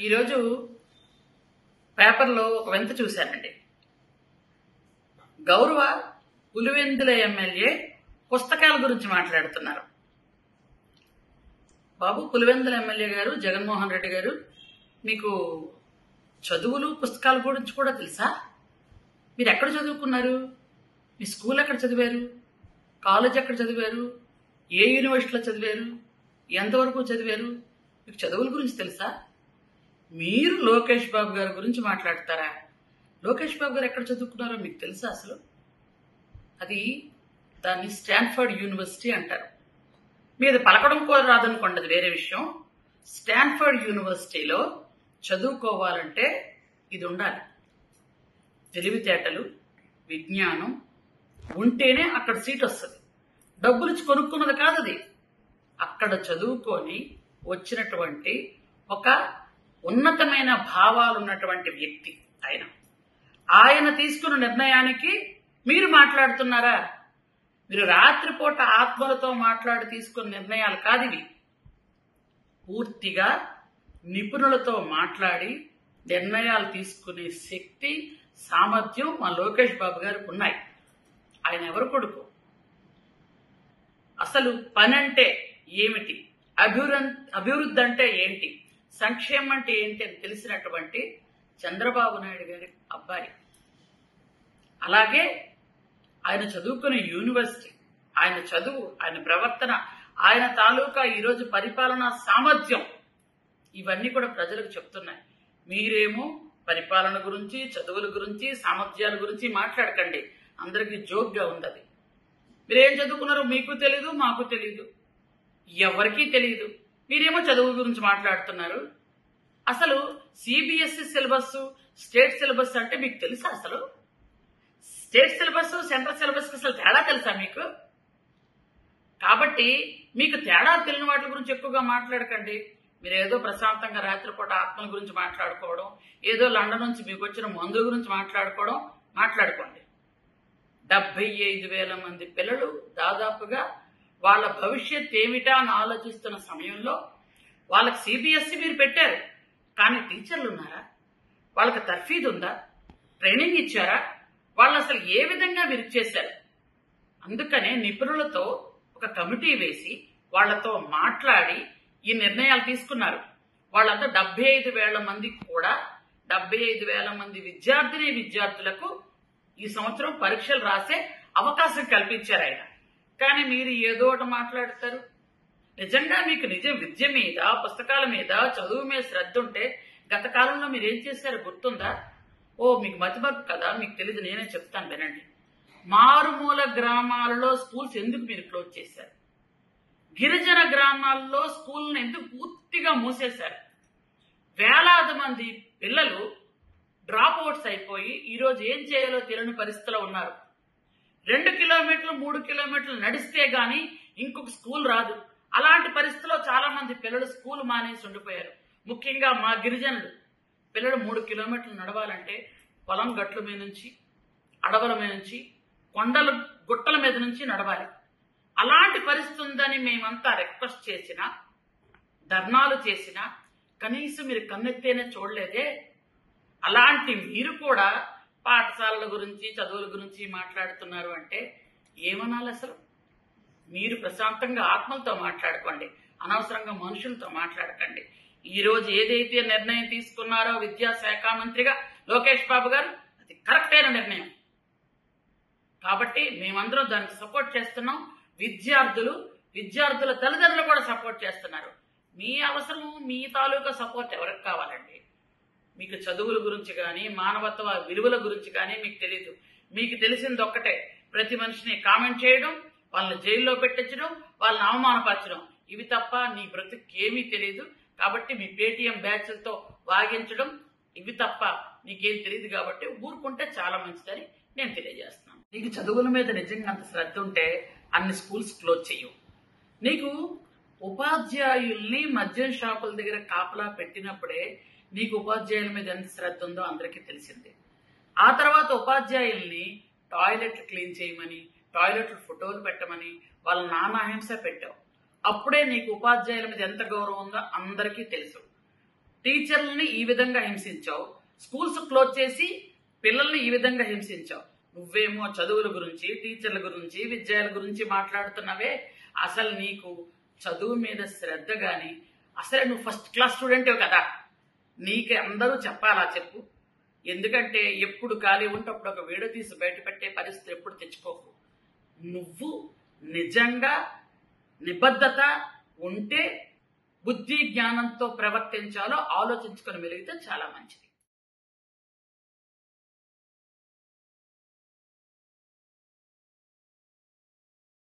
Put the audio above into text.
ఈరోజు పేపర్లో ఒక వింత చూశానండి. గౌరవ పులివెందుల ఎమ్మెల్యే పుస్తకాల గురించి మాట్లాడుతున్నారు. బాబు, పులివెందుల ఎమ్మెల్యే గారు జగన్మోహన్ రెడ్డి గారు, మీకు చదువులు పుస్తకాల గురించి కూడా తెలుసా? మీరు ఎక్కడ చదువుకున్నారు? మీ స్కూల్ ఎక్కడ చదివారు? కాలేజ్ ఎక్కడ చదివారు? ఏ యూనివర్సిటీలో చదివారు? ఎంతవరకు చదివారు? మీకు చదువుల గురించి తెలుసా? మీరు లోకేష్ బాబు గారి గురించి మాట్లాడతారా? లోకేష్ బాబు గారు ఎక్కడ చదువుకున్నారో మీకు తెలుసా అసలు? అది దాన్ని స్టాన్ఫర్డ్ యూనివర్సిటీ అంటారు. మీది పలకడం కూడా రాదనుకోండి, అది వేరే విషయం. స్టాన్ఫర్డ్ యూనివర్సిటీలో చదువుకోవాలంటే ఇది ఉండాలి. తెలివితేటలు, విజ్ఞానం ఉంటేనే అక్కడ సీట్ వస్తుంది. డబ్బులు ఇచ్చి కొనుక్కున్నది కాదు అది. అక్కడ చదువుకొని వచ్చినటువంటి ఒక ఉన్నతమైన భావాలు ఉన్నటువంటి వ్యక్తి ఆయన తీసుకున్న నిర్ణయానికి మీరు మాట్లాడుతున్నారా? మీరు రాత్రిపూట ఆత్మలతో మాట్లాడి తీసుకున్న నిర్ణయాలు కాదు ఇవి. పూర్తిగా నిపుణులతో మాట్లాడి నిర్ణయాలు తీసుకునే శక్తి, సామర్థ్యం మా లోకేష్ బాబు గారికి ఉన్నాయి. ఆయన ఎవరు కొడుకు? అసలు పని అంటే ఏమిటి, అభివృద్ధి అంటే ఏంటి, సంక్షేమం అంటే ఏంటి అని తెలిసినటువంటి చంద్రబాబు నాయుడు గారి అబ్బాయి. అలాగే ఆయన చదువుకునే యూనివర్సిటీ, ఆయన చదువు, ఆయన ప్రవర్తన, ఆయన తాలూకా ఈరోజు పరిపాలనా సామర్థ్యం, ఇవన్నీ కూడా ప్రజలకు చెప్తున్నాయి. మీరేమో పరిపాలన గురించి, చదువుల గురించి, సామర్థ్యాల గురించి మాట్లాడకండి. అందరికీ జోక్గా ఉంది అది. మీరేం చదువుకున్నారో మీకు తెలీదు, మాకు తెలీదు, ఎవరికీ తెలీదు. మీరేమో చదువు గురించి మాట్లాడుతున్నారు. అసలు సిబిఎస్ఈ సిలబస్, స్టేట్ సిలబస్ అంటే మీకు తెలుసా? అసలు స్టేట్ సిలబస్, సెంట్రల్ సిలబస్ అసలు తేడా తెలుసా మీకు? కాబట్టి మీకు తేడా తెలియని వాటి గురించి ఎక్కువగా మాట్లాడకండి. మీరు ఏదో ప్రశాంతంగా రాత్రిపూట ఆత్మల గురించి మాట్లాడుకోవడం, ఏదో లండన్ నుంచి మీకు వచ్చిన మందుల గురించి మాట్లాడుకోండి. 75,000 మంది పిల్లలు దాదాపుగా వాళ్ళ భవిష్యత్ ఏమిటా అని ఆలోచిస్తున్న సమయంలో వాళ్ళకి సిబిఎస్ఈ మీరు పెట్టారు. కానీ టీచర్లు ఉన్నారా? వాళ్ళకి తర్ఫీదు ఉందా? ట్రైనింగ్ ఇచ్చారా? వాళ్ళు అసలు ఏ విధంగా మీరు చేశారు? అందుకనే నిపుణులతో ఒక కమిటీ వేసి వాళ్లతో మాట్లాడి ఈ నిర్ణయాలు తీసుకున్నారు. వాళ్ళంతా 75,000 మంది కూడా 75,000 మంది విద్యార్థులకు ఈ సంవత్సరం పరీక్షలు రాసే అవకాశం కల్పించారు ఆయన. కానీ మీరు ఏదో ఒకటి మాట్లాడతారు. నిజంగా మీకు విద్య మీద, పుస్తకాల మీద, చదువు మీద శ్రద్ధ ఉంటే గత కాలంలో మీరు ఏం చేశారు గుర్తుందా? మీకు మతిమరుపు కదా, మీకు తెలియదు, నేనే చెప్తాను వినండి. మారుమూల గ్రామాలలో స్కూల్స్ ఎందుకు మీరు క్లోజ్ చేశారు? గిరిజన గ్రామాల్లో స్కూల్ని ఎందుకు పూర్తిగా మూసేశారు? వేలాది మంది పిల్లలు డ్రాప్ అవుట్స్ అయిపోయి ఈరోజు ఏం చేయాలో తెలియని పరిస్థితిలో ఉన్నారు. 2 కిలోమీటర్లు 3 కిలోమీటర్లు నడిస్తే గాని ఇంకొక స్కూల్ రాదు. అలాంటి పరిస్థితిలో చాలా మంది పిల్లలు స్కూల్ మానేసి ఉండిపోయారు. ముఖ్యంగా మా గిరిజనులు పిల్లలు 3 కిలోమీటర్లు నడవాలంటే పొలం గట్ల మీద నుంచి, అడవుల మీద నుంచి, కొండల గుట్టల మీద నుంచి నడవాలి. అలాంటి పరిస్థితి ఉందని మేమంతా రిక్వెస్ట్ చేసినా, ధర్నాలు చేసినా కనీసం మీరు కన్నెత్తేనే చూడలేదే. అలాంటి మీరు కూడా పాఠశాలల గురించి, చదువుల గురించి మాట్లాడుతున్నారు అంటే ఏమనాలి అసలు? మీరు ప్రశాంతంగా ఆత్మలతో మాట్లాడుకోండి, అనవసరంగా మనుషులతో మాట్లాడకండి. ఈ రోజు ఏదైతే నిర్ణయం తీసుకున్నారో విద్యాశాఖ మంత్రిగా లోకేష్ బాబు గారు, అది కరెక్ట్ అయిన నిర్ణయం. కాబట్టి మేమందరం దానికి సపోర్ట్ చేస్తున్నాం. విద్యార్థుల తల్లిదండ్రులు కూడా సపోర్ట్ చేస్తున్నారు. మీ అవసరం, మీ తాలూకా సపోర్ట్ ఎవరికి కావాలండి? మీకు చదువుల గురించి కానీ, మానవత్వ విలువల గురించి కానీ మీకు తెలీదు. మీకు తెలిసింది ఒక్కటే, ప్రతి మనిషిని కామెంట్ చేయడం, వాళ్ళని జైల్లో పెట్టించడం, వాళ్ళని అవమానపరచడం, ఇవి తప్ప నీ బ్రతుకేమీ తెలియదు. కాబట్టి మీ పేటీఎం బ్యాచ్లతో వాగించడం, ఇవి తప్ప నీకేం తెలియదు. కాబట్టి ఊరుకుంటే చాలా మంచిదని నేను తెలియజేస్తున్నాను. నీకు చదువుల మీద నిజంగా అంత శ్రద్ధ ఉంటే అన్ని స్కూల్స్ క్లోజ్ చేయవు. నీకు ఉపాధ్యాయుల్ని మద్యం షాపుల దగ్గర కాపలా పెట్టినప్పుడే నీకు ఉపాధ్యాయుల మీద ఎంత శ్రద్ధ ఉందో అందరికీ తెలిసిందే. ఆ తర్వాత ఉపాధ్యాయుల్ని టాయిలెట్లు క్లీన్ చేయమని, టాయిలెట్లు ఫోటోలు పెట్టమని వాళ్ళ నానాహింస పెట్టావు. అప్పుడే నీకు ఉపాధ్యాయుల మీద ఎంత గౌరవం ఉందో అందరికీ తెలుసు. టీచర్లని ఈ విధంగా హింసించావు, స్కూల్స్ క్లోజ్ చేసి పిల్లల్ని ఈ విధంగా హింసించావు. నువ్వేమో చదువుల గురించి, టీచర్ల గురించి, విద్యార్థుల గురించి మాట్లాడుతున్నావే. అసలు నీకు చదువు మీద శ్రద్ధ గాని, అసలు నువ్వు ఫస్ట్ క్లాస్ స్టూడెంటే కదా, నీకు అందరూ చెప్పాలా చెప్పు. ఎందుకంటే ఎప్పుడు ఖాళీ ఉంటే అప్పుడు ఒక వీడియో తీసి బయట పెట్టే పరిస్థితి ఎప్పుడు తెచ్చుకోకు. నువ్వు నిజంగా నిబద్ధత ఉంటే బుద్ధి జ్ఞానంతో ప్రవర్తించాలో ఆలోచించుకొని మెలిగితే చాలా మంచిది.